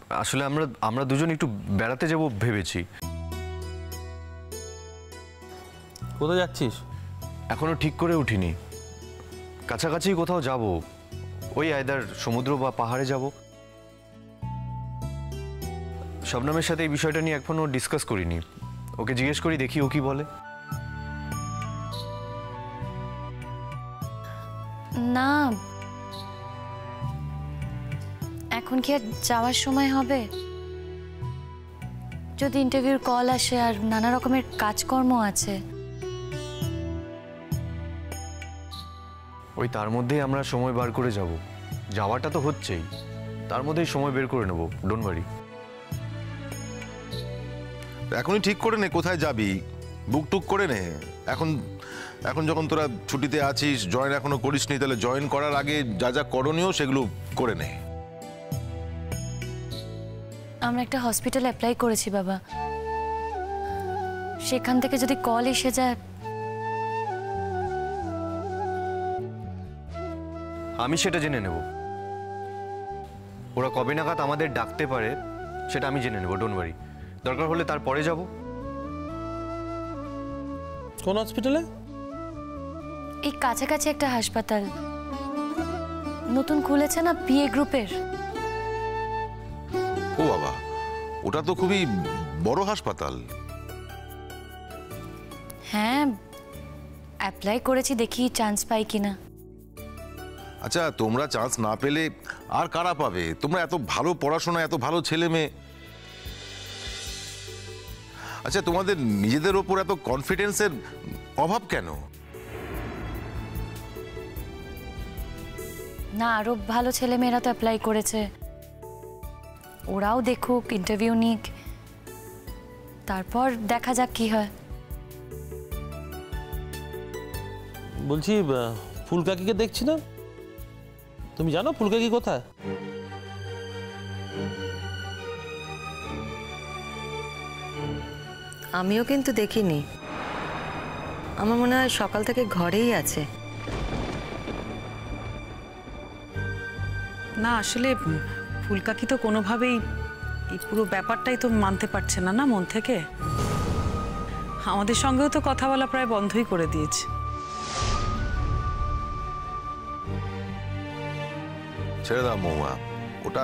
আসলে আমরা আমরা দুজন একটু বেড়াতে যাব ভেবেছি। কোথায় যাচ্ছিস? এখনো ঠিক করে উঠিনি, কাছাকাছি কোথাও যাব, ওই আইদার সমুদ্র বা পাহাড়ে যাব। শবনমের সাথে এই বিষয়টা নিয়ে এখনো ডিসকাস করিনি, ওকে জিজ্ঞেস করি দেখি ও কি বলে। না, এখন কি আর যাওয়ার সময় হবে? যদি ইন্টারভিউর কল আসে আর নানা রকমের কাজকর্ম আছে। ওই তার মধ্যেই আমরা সময় বার করে যাব, যাওয়াটা তো হচ্ছেই, তার মধ্যেই সময় বের করে নেব, ডোন্ট ওয়ারি। এখনই ঠিক করে নে কোথায় যাবি, বুক টুক করে নে। এখন এখন যখন তোরা ছুটিতে আছিস, জয়েন এখনো করিসনি, তাহলে জয়েন করার আগে যা যা করণীয় সেগুলো করে নে। আমরা একটা হসপিটালে অ্যাপ্লাই করেছি বাবা, সেখান থেকে যদি কল এসে যায়। আমি সেটা জেনে নেব, ওরা কবে নাগাদ আমাদের ডাকতে পারে সেটা আমি জেনে নেব, ডোন্ট ওয়ারি। দরকার হলে তারপরে যাব। কোন হসপিটালে? এই কাছাকাছি একটা হাসপাতাল নতুন খুলেছে না, পিএ গ্রুপের। ও বাবা, ওটা তো খুবই বড় হাসপাতাল। হ্যাঁ, অ্যাপ্লাই করেছি, দেখি চান্স পাই কিনা। আচ্ছা, তোমরা চান্স না পেলে আর কারা পাবে? তোমরা এত ভালো পড়াশোনা, এত ভালো ছেলে মেয়ে। আচ্ছা, তোমাদের নিজেদের ওপর এত কনফিডেন্সের অভাব কেন? না, আরো ভালো ছেলে মেয়েরা তো অ্যাপ্লাই করেছে, ওরাও দেখুক, ইন্টারভিউ নিক, তারপর দেখা যাক কি হয়। বলছি, ফুলকাকিকে দেখছি না, তুমি জানো ফুলকাকি কোথায়? আমিও কিন্তু দেখিনি, আমার মনে হয় সকাল থেকে ঘরেই আছে। না, আসলে ফুলকাকি তো কোনোভাবেই এই পুরো ব্যাপারটাই তো মানতে পারছে না মন থেকে। আমাদের সঙ্গেও তো কথা বলা প্রায় বন্ধই করে দিয়েছে। ছেড়ে দাও মহুয়া, ওটা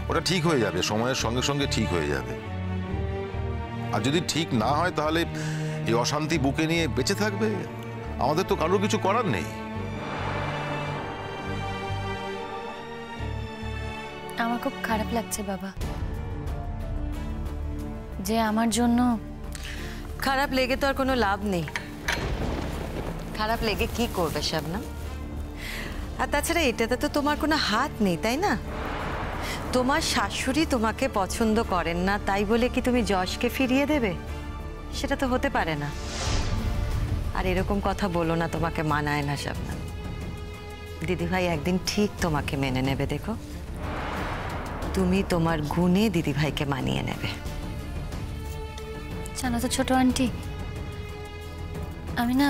ওটা ঠিক হয়ে যাবে, সময়ের সঙ্গে সঙ্গে ঠিক হয়ে যাবে। আর যদি ঠিক না হয় তাহলে এই অশান্তি বুকে নিয়ে বেঁচে থাকবে, আমাদের তো কারোর কিছু করার নেই। আমার খুব খারাপ লাগছে বাবা, যে আমার জন্য। খারাপ লেগে তো আর কোনো লাভ নেই, খারাপ লেগে কি করবে শবনম? আর তাছাড়া এটাতে তো তোমার কোনো হাত নেই, তাই না? তোমার শাশুড়ি তোমাকে পছন্দ করেন না, তাই বলে কি তুমি যশকে ফিরিয়ে দেবে? সেটা তো হতে পারে না। আর এরকম কথা বলো না, তোমাকে মানায় না শবনম। দিদিভাই একদিন ঠিক তোমাকে মেনে নেবে, দেখো তুমি তোমার গুণে দিদিভাইকে মানিয়ে নেবে। জানো তো ছোট আন্টি, আমি না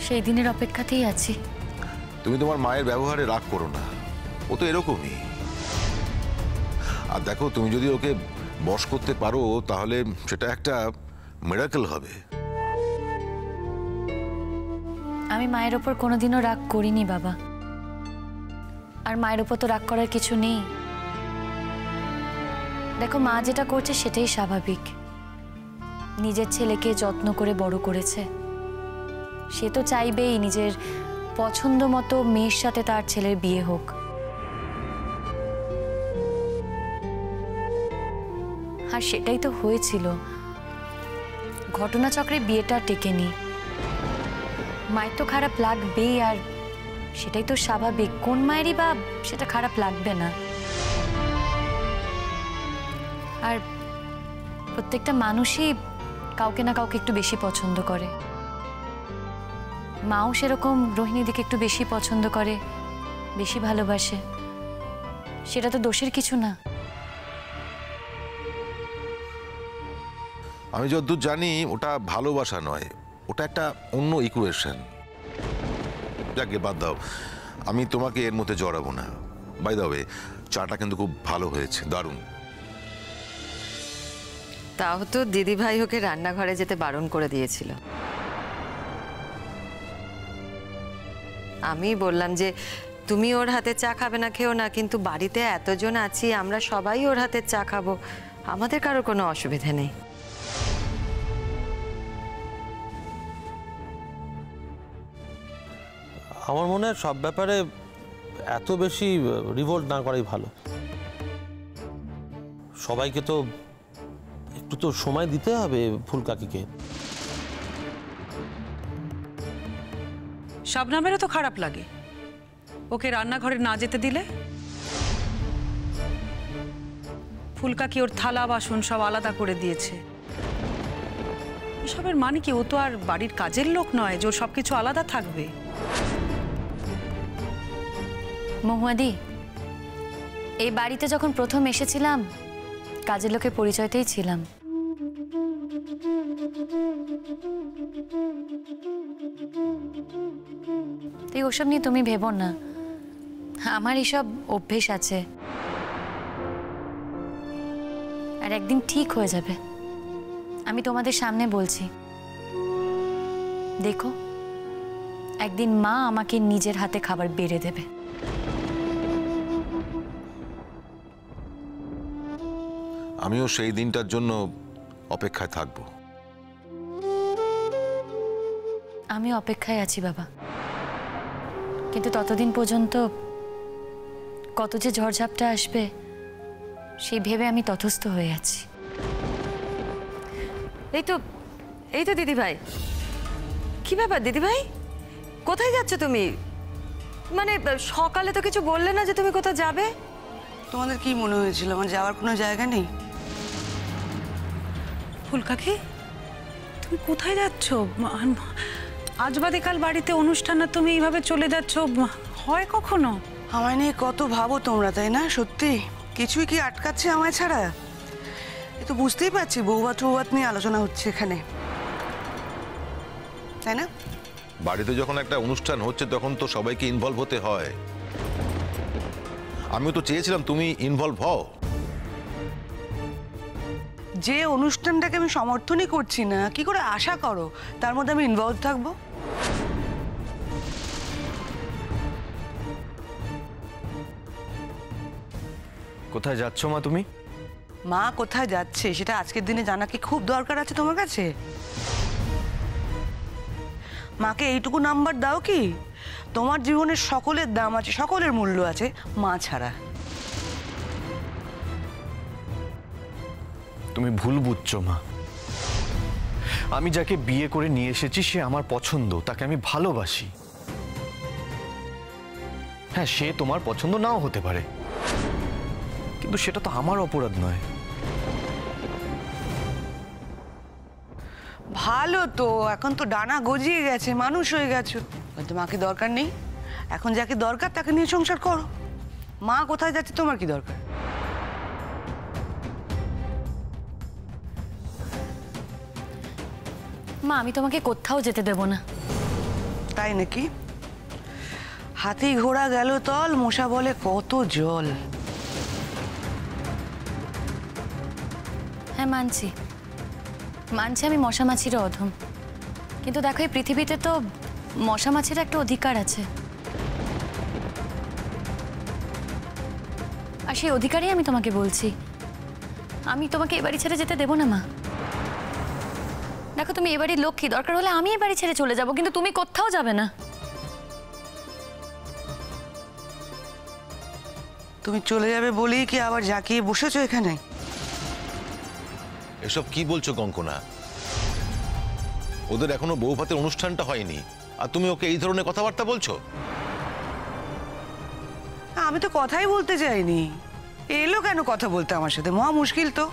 সেই দিনের অপেক্ষাতেই আছি। তুমি তোমার মায়ের ব্যবহারে রাগ করো না, ও তো এরকমই। আর দেখো, তুমি যদি ওকে বশ করতে পারো তাহলে সেটা একটা মিরাকেল হবে। আমি মায়ের ওপর কোনোদিনও রাগ করিনি বাবা, আর মায়ের ওপর তো রাগ করার কিছু নেই। দেখো, মা যেটা করছে সেটাই স্বাভাবিক। নিজের ছেলেকে যত্ন করে বড় করেছে, সে তো চাইবেই নিজের পছন্দ মতো মেয়ের সাথে তার ছেলের বিয়ে হোক। আর সেটাই তো হয়েছিল, ঘটনাচক্রে বিয়েটা টেকেনি। মায়ের তো খারাপ লাগবেই, আর সেটাই তো স্বাভাবিক। কোন মায়েরই বা সেটা খারাপ লাগবে না? আর প্রত্যেকটা মানুষই কাউকে না কাউকে একটু বেশি পছন্দ করে। মাও সেরকম রোহিণীদিকে একটু বেশি পছন্দ করে, বেশি ভালোবাসে। সেটা তো দোষের কিছু না। আমি যতদূর জানি ওটা ভালোবাসা নয়, ওটা একটা অন্য ইকুয়েশন। যাকে বাদ দাও, আমি তোমাকে এর মধ্যে জড়াবো না। বাই দ্য ওয়ে, চাটা কিন্তু খুব ভালো হয়েছে, দারুণ। তাও তো দিদিভাই ওকে রান্নাঘরে যেতে বারণ করে দিয়েছিল। আমি বললাম যে তুমি ওর হাতে চা খাবে না, খেও না, কিন্তু বাড়িতে এতজন আছি, আমরা সবাই ওর হাতে চা খাবো, আমাদের কারোর কোনো অসুবিধা নেই। আমার মনে হয় সব ব্যাপারে এত বেশি রিভোল্ট না করাই ভালো। সবাইকে তো একটু তো সময় দিতে হবে ফুলকাকিকে। শবনমেরও তো খারাপ লাগে ওকে রান্নাঘরে না যেতে দিলে। ফুলকাকি ওর থালা বাসন সব আলাদা করে দিয়েছে। এসবের মানে কি? ও তো আর বাড়ির কাজের লোক নয় যে ওর সবকিছু আলাদা থাকবে। মহুয়াদি, এই বাড়িতে যখন প্রথম এসেছিলাম কাজের লোকের পরিচয়তেই ছিলাম। তাই ওসব নিয়ে তুমি ভেবো না, আমার এসব অভ্যেস আছে, আর একদিন ঠিক হয়ে যাবে। আমি তোমাদের সামনে বলছি, দেখো একদিন মা আমাকে নিজের হাতে খাবার বেড়ে দেবে। আমিও সেই দিনটার জন্য অপেক্ষায় থাকবো। আমি অপেক্ষায় আছি বাবা, কিন্তু ততদিন পর্যন্ত কত যে ঝড়ঝাপটা আসবে সেই ভেবে আমি তথস্থ হয়ে আছি। এই তো দিদিভাই। কি ব্যাপার দিদিভাই, কোথায় যাচ্ছ তুমি? মানে সকালে তো কিছু বললে না যে তুমি কোথাও যাবে। তোমাদের কি মনে হয়েছিল আমার যাওয়ার কোনো জায়গা নেই? ফুলকাকি, তুমি কোথায় যাচ্ছ? আজ বাদে কাল বাড়িতে অনুষ্ঠান, আর তুমি এইভাবে চলে যাচ্ছ, হয় কখনো? আমায় নিয়ে কত ভাবো তোমরা, তাই না? সত্যি কিছুই কি আটকাচ্ছে আমায় ছাড়া? এ তো বুঝতেই পারছি বৌভাত টৌভাত নিয়ে আলোচনা হচ্ছে এখানে, তাই না? বাড়িতে যখন একটা অনুষ্ঠান হচ্ছে তখন তো সবাইকে ইনভলভ হতে হয়। আমিও তো চেয়েছিলাম তুমি ইনভলভ হও। যে অনুষ্ঠানটাকে আমি সমর্থনই করছি না, কি করে আশা করো তার মধ্যে আমি ইনভলভ থাকবো? কোথায় যাচ্ছ মা তুমি? মা কোথায় যাচ্ছে সেটা আজকের দিনে জানা কি খুব দরকার আছে তোমার কাছে? মাকে এইটুকু নাম্বার দাও কি, তোমার জীবনের সকলের দাম আছে, সকলের মূল্য আছে, মা ছাড়া। তুমি ভুল বুঝছো মা। আমি যাকে বিয়ে করে নিয়ে এসেছি সে আমার পছন্দ, তাকে আমি ভালোবাসি। হ্যাঁ, সে তোমার পছন্দ নাও হতে পারে, কিন্তু সেটা তো আমার অপরাধ নয়। ভালো তো, এখন তো ডানা গজিয়ে গেছে, মানুষ হয়ে গেছো, তো মাকে দরকার নেই। এখন যাকে দরকার তাকে নিয়ে সংসার করো। মা কোথায় যাচ্ছে তোমার কি দরকার? মা, আমি তোমাকে কোথাও যেতে দেব না। তাই নাকি? হাতি ঘোড়া গেল তল, মশা বলে কত জল। হ্যাঁ, মানছি মানছি আমি মশা মাছিরও অধম, কিন্তু দেখো এই পৃথিবীতে তো মশা মাছির একটা অধিকার আছে, আর সেই অধিকারই আমি তোমাকে বলছি। আমি তোমাকে এ বাড়ি ছেড়ে যেতে দেবো না মা। দেখো তুমি এ বাড়ির লক্ষ্মী, দরকার হলে আমি এ বাড়ি ছেড়ে চলে যাব, কিন্তু তুমি কোথাও যাবে না। তুমি চলে যাবে বলেই কি আবার জাকিয়ে বসেছো এখানে? এসব কি বলছো কঙ্কনা? ওদের এখনো বউ ভাতের অনুষ্ঠানটা হয়নি, আর তুমি ওকে এই ধরনের কথাবার্তা বলছো? আমি তো কথাই বলতে চাইনি, এলো কেন কথা বলতে আমার সাথে? মহা মুশকিল তো।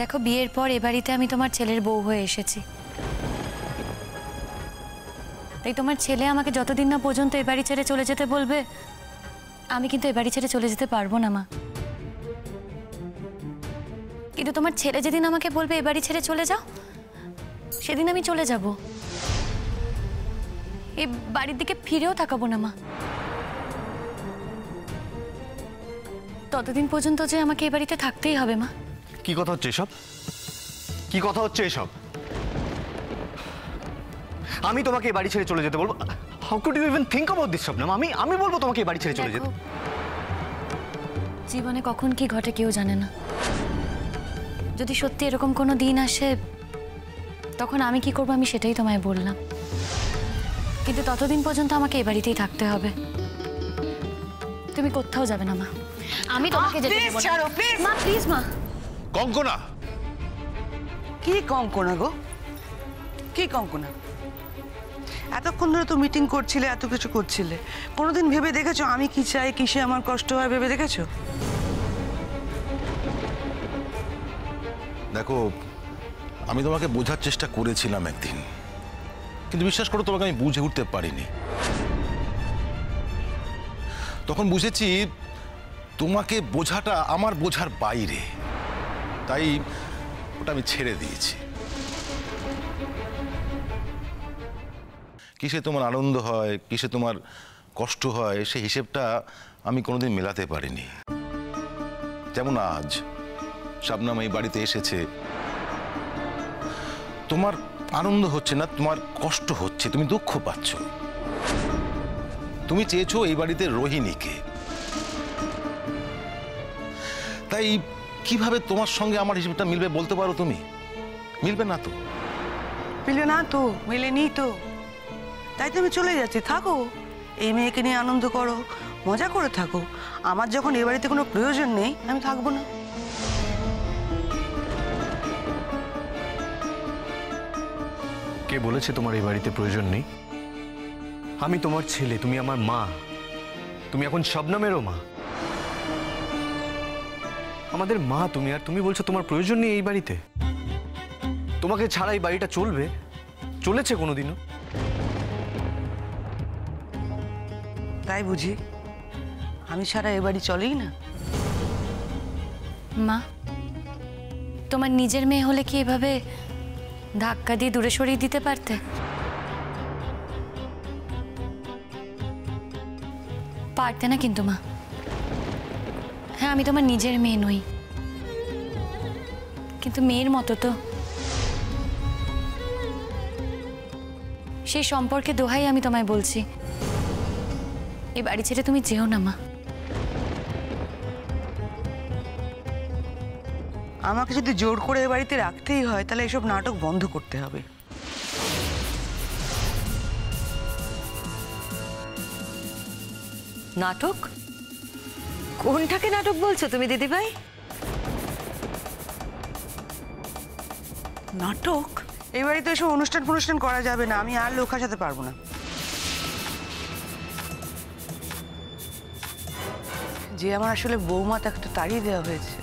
দেখো বিয়ের পর এ বাড়িতে আমি তোমার ছেলের বউ হয়ে এসেছি, তাই তোমার ছেলে আমাকে যতদিন না পর্যন্ত এ বাড়ি ছেড়ে চলে যেতে বলবে, আমি কিন্তু এ বাড়ি ছেড়ে চলে যেতে পারবো না মা। কিন্তু তোমার ছেলে যেদিন আমাকে বলবে এ বাড়ি ছেড়ে চলে যাও, সেদিন আমি চলে যাব। এই বাড়ির দিকে ফিরেও তাকাবো না মা। ততদিন পর্যন্ত যে আমাকে এই বাড়িতে থাকতেই হবে মা। কি কথা হচ্ছে এসব? কি কথা হচ্ছে এসব? আমি তোমাকে এই বাড়ি ছেড়ে চলে যেতে বলবো? How could you even think about this Shabnam? আমি বলবো তোমাকে এই বাড়ি ছেড়ে চলে যেতে? দেখো, জীবনে কখন কি ঘটে কেউ জানে না। যদি সত্যি এরকম কোনো দিন আসে তখন আমি কি করবো আমি সেটাই তোমায় বললাম। কিন্তু ততদিন পর্যন্ত আমাকে এই বাড়িতেই থাকতে হবে। তুমি কোথাও যাবে না মা। আমি তোমাকে যেতে দেব না। মা প্লিজ মা। কঙ্কনা, কি কঙ্কনা গো? কি কঙ্কনা? এতক্ষণ ধরে তো মিটিং করছিলে, এত কিছু করছিলে, কোনোদিন ভেবে দেখেছো আমি কি চাই, কিসে আমার কষ্ট হয় ভেবে দেখেছো? দেখো, আমি তোমাকে বোঝার চেষ্টা করেছিলাম একদিন, কিন্তু বিশ্বাস করো তোমাকে আমি বুঝে উঠতে পারিনি। তখন বুঝেছি তোমাকে বোঝাটা আমার বোঝার বাইরে, তাই ওটা আমি ছেড়ে দিয়েছি। কিসে তোমার আনন্দ হয়, কিসে তোমার কষ্ট হয়, সেই হিসেবটা আমি কোনোদিন মেলাতে পারিনি। যেমন আজ শবনম এই বাড়িতে এসেছে, তোমার আনন্দ হচ্ছে না, তোমার কষ্ট হচ্ছে, তুমি দুঃখ পাচ্ছ। তুমি চেয়েছো এই বাড়িতে রোহিণীকে, তাই কিভাবে তোমার সঙ্গে আমার হিসেবটা মিলবে বলতে পারো তুমি? মিলবে না তো। মিলে না তো, মেলেনি তো, তাই তো আমি চলে যাচ্ছি। থাকো, এই মেয়েকে নিয়ে আনন্দ করো, মজা করে থাকো। আমার যখন এ বাড়িতে কোনো প্রয়োজন নেই আমি থাকবো না। কে বলেছে তোমার এই বাড়িতে প্রয়োজন নেই? আমি তোমার ছেলে, তুমি আমার মা, তুমি এখন শবনমেরও মা, আমাদের মা তুমি। আর তুমি বলছো তোমার প্রয়োজন নেই এই বাড়িতে? তোমাকে ছাড়া এই বাড়িটা চলবে? চলেছে কোনোদিনও? তাই বুঝি? আমি ছাড়া এ বাড়ি চলেই না? মা, তোমার নিজের মেয়ে হলে কি এভাবে ধাক্কা দিয়ে দূরে সরিয়ে দিতে পারতে? পারতে না কিন্তু মা। হ্যাঁ, আমি তোমার নিজের মেয়ে নই, কিন্তু মেয়ের মতো তো। সেই সম্পর্কে দোহাই আমি তোমায় বলছি, এই বাড়ি ছেড়ে তুমি যেও না মা। আমাকে যদি জোর করে এ বাড়িতে রাখতেই হয় তাহলে এসব নাটক বন্ধ করতে হবে। নাটক? কোনটাকে নাটক বলছো তুমি দিদিভাই? নাটক? এই বাড়িতে এসব অনুষ্ঠান করা যাবে না। আমি আর লোক সাথে পারবো না। যে আমার আসলে বৌমা, তাকে তো তাড়িয়ে দেওয়া হয়েছে।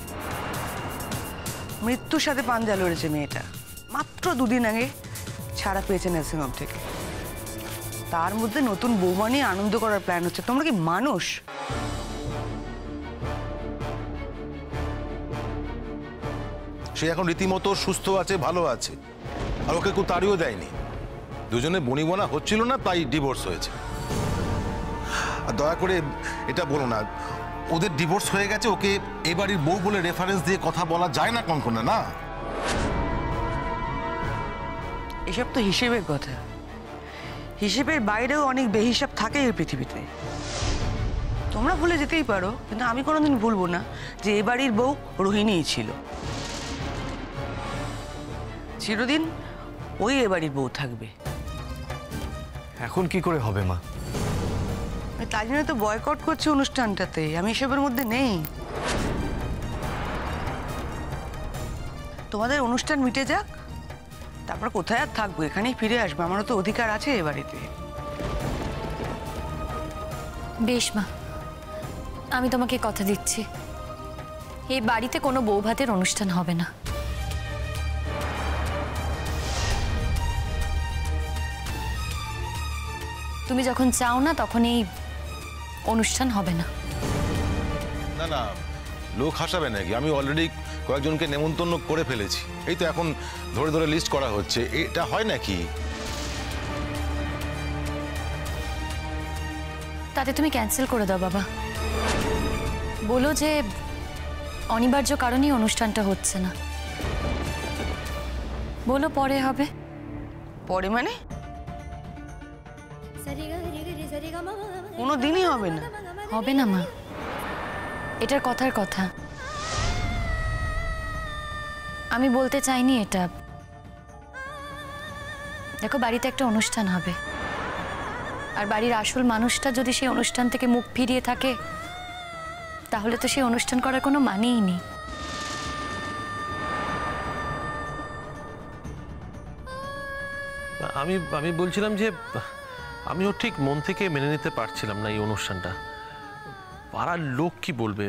মৃত্যুর সাথে পাঞ্জা লড়েছে মেয়েটা। মাত্র দুদিন আগে ছাড়া পেয়েছে নার্সিংহোম থেকে। তার মধ্যে নতুন বৌমা নিয়ে আনন্দ করার প্ল্যান হচ্ছে। তোমরা কি মানুষ? সে এখন রীতিমতো সুস্থ আছে, ভালো আছে, আর ওকে কেউ তাড়িয়েও দেয়নি। দুজনে বনিবনা হচ্ছিল না, তাই ডিভোর্স হয়েছে। আর দয়া করে এটা বলো না ওদের ডিভোর্স হয়ে গেছে, ওকে এ বাড়ির বউ বলে রেফারেন্স দিয়ে কথা বলা যায় না কঙ্কনা, না? এসব তো হিসেবের কথা। হিসেবের বাইরেও অনেক বেহিসাব থাকে এই পৃথিবীতে। তোমরা ভুলে যেতেই পারো, কিন্তু আমি কোনোদিন ভুলবো না যে এ বাড়ির বউ রোহিণীই ছিল। চিরদিন ওই এ বাড়ির বউ থাকবে। এখন কি করে হবে মা? তাই জন্য তো বয়কট করছে অনুষ্ঠানটাতে। আমি এসবের মধ্যে নেই। তোমাদের অনুষ্ঠান মিটে যাক, তারপর কোথায় আর থাকবো? এখানেই ফিরে আসবো। আমারও তো অধিকার আছে এ বাড়িতে। বেশ মা, আমি তোমাকে কথা দিচ্ছি, এই বাড়িতে কোনো বৌভাতের অনুষ্ঠান হবে না। তুমি যখন চাও না তখন এই অনুষ্ঠান হবে না। না না, লোক হাসাবে নাকি? আমি অলরেডি কয়েকজনকে নেমন্তন্ন করে ফেলেছি। এই তো এখন ধরে ধরে লিস্ট করা হচ্ছে। এটা হয় নাকি? তাতে তুমি ক্যান্সেল করে দাও বাবা। বলো যে অনিবার্য কারণেই অনুষ্ঠানটা হচ্ছে না। বলো পরে হবে। পরে মানে কোনো দিনই হবে না। হবে না মা, এটার কথার কথা। আমি বলতে চাইনি এটা। দেখো, বাড়িতে একটা অনুষ্ঠান হবে, আর বাড়ির আসল মানুষটা যদি সেই অনুষ্ঠান থেকে মুখ ফিরিয়ে থাকে তাহলে তো সেই অনুষ্ঠান করার কোনো মানেই নেই। আমি বলছিলাম যে আমিও ঠিক মন থেকে মেনে নিতে পারছিলাম না এই অনুষ্ঠানটা। পাড়ার লোক কি বলবে,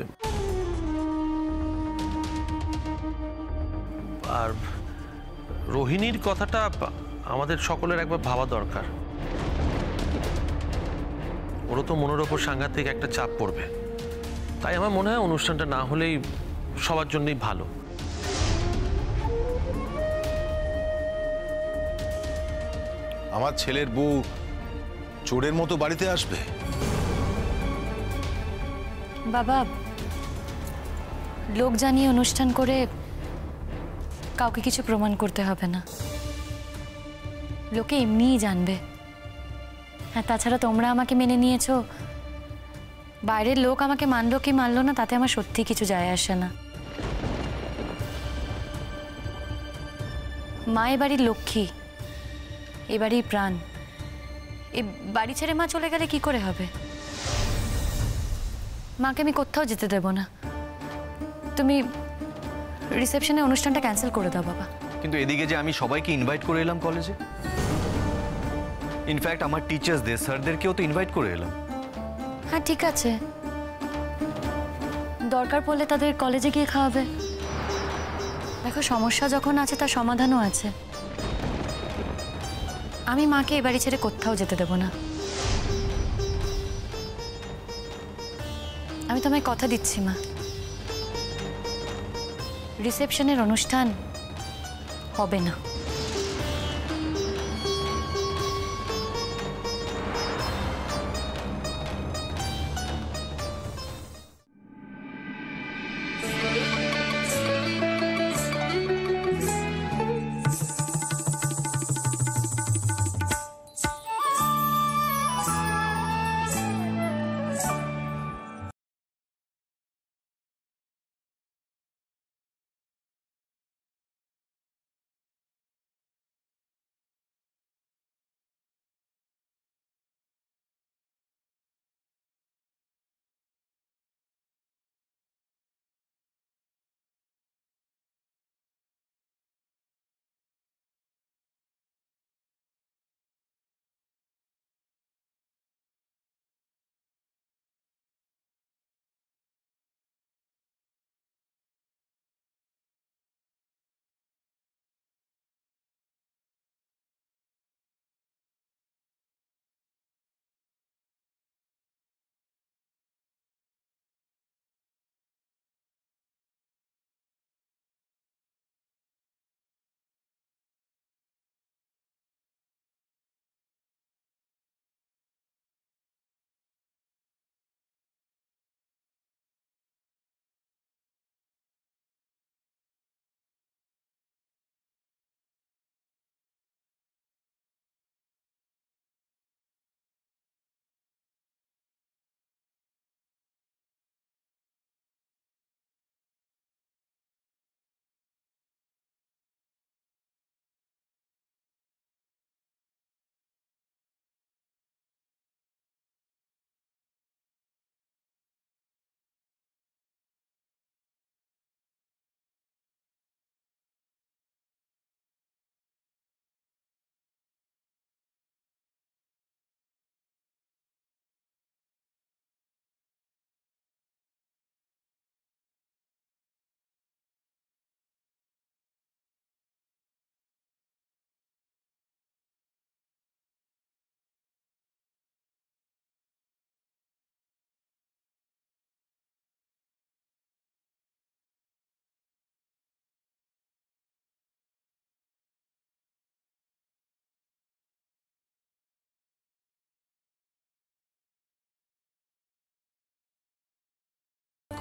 আর রোহিণীর কথাটা আমাদের সকলের একবার ভাবা দরকার। ওরও তো মনের ওপর সাংঘাতিক একটা চাপ পড়বে। তাই আমার মনে হয় অনুষ্ঠানটা না হলেই সবার জন্যই ভালো। আমার ছেলের বউ চোরের মতো বাড়িতে আসবে? বাবা, লোক জানিয়ে অনুষ্ঠান করে কাউকে কিছু প্রমাণ করতে হবে না। লোকে এমনিই জানবে। হ্যাঁ, তাছাড়া তোমরা আমাকে মেনে নিয়েছো, বাইরের লোক আমাকে মানলো কি মানলো না তাতে আমার সত্যি কিছু যায় আসে না। মা এ বাড়ির লক্ষ্মী, এ বাড়ির প্রাণ। এ বাড়ি ছেড়ে মা চলে গেলে কি করে হবে? মাকে আমি কোথাও যেতে দেব না। তুমি রিসেপশনে অনুষ্ঠানটা ক্যান্সেল করে দাও বাবা। কিন্তু এদিকে যে আমি সবাইকে ইনভাইট করে এলাম কলেজে, ইনফ্যাক্ট আমার টিচার্সদের, স্যারদেরকেও তো ইনভাইট করে এলাম। হ্যাঁ ঠিক আছে, দরকার পড়লে তাদের কলেজে গিয়ে খাওয়াবে। দেখো, সমস্যা যখন আছে তার সমাধানও আছে। আমি মাকে এ বাড়ি ছেড়ে কোথাও যেতে দেব না। আমি তোমায় কথা দিচ্ছি মা, রিসেপশনের অনুষ্ঠান হবে না।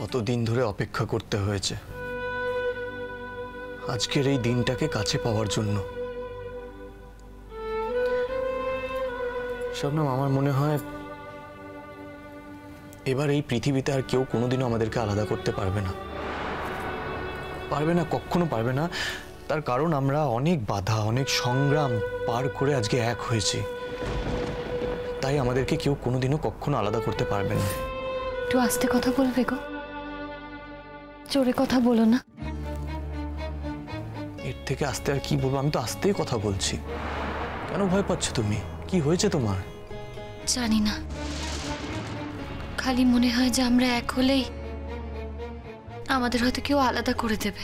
কতদিন ধরে অপেক্ষা করতে হয়েছে আজকের এই দিনটাকে কাছে পাওয়ার জন্য। শবনম, আমার মনে হয় এবার এই পৃথিবীতে আর কেউ কোনোদিনও আমাদেরকে আলাদা করতে পারবে না, কখনো পারবে না। তার কারণ আমরা অনেক বাধা, অনেক সংগ্রাম পার করে আজকে এক হয়েছি, তাই আমাদেরকে কেউ কোনোদিনও কখনো আলাদা করতে পারবে না। একটু আস্তে কথা বলবে গো, জোরে কথা বলো না। এর থেকে আস্তে আর কি বলবো? আমি তো আস্তেই কথা বলছি। কেন ভয় পাচ্ছ তুমি? কি হয়েছে তোমার? জানি না, খালি মনে হয় যে আমরা এক হলেই আমাদের হয়তো কেউ আলাদা করে দেবে।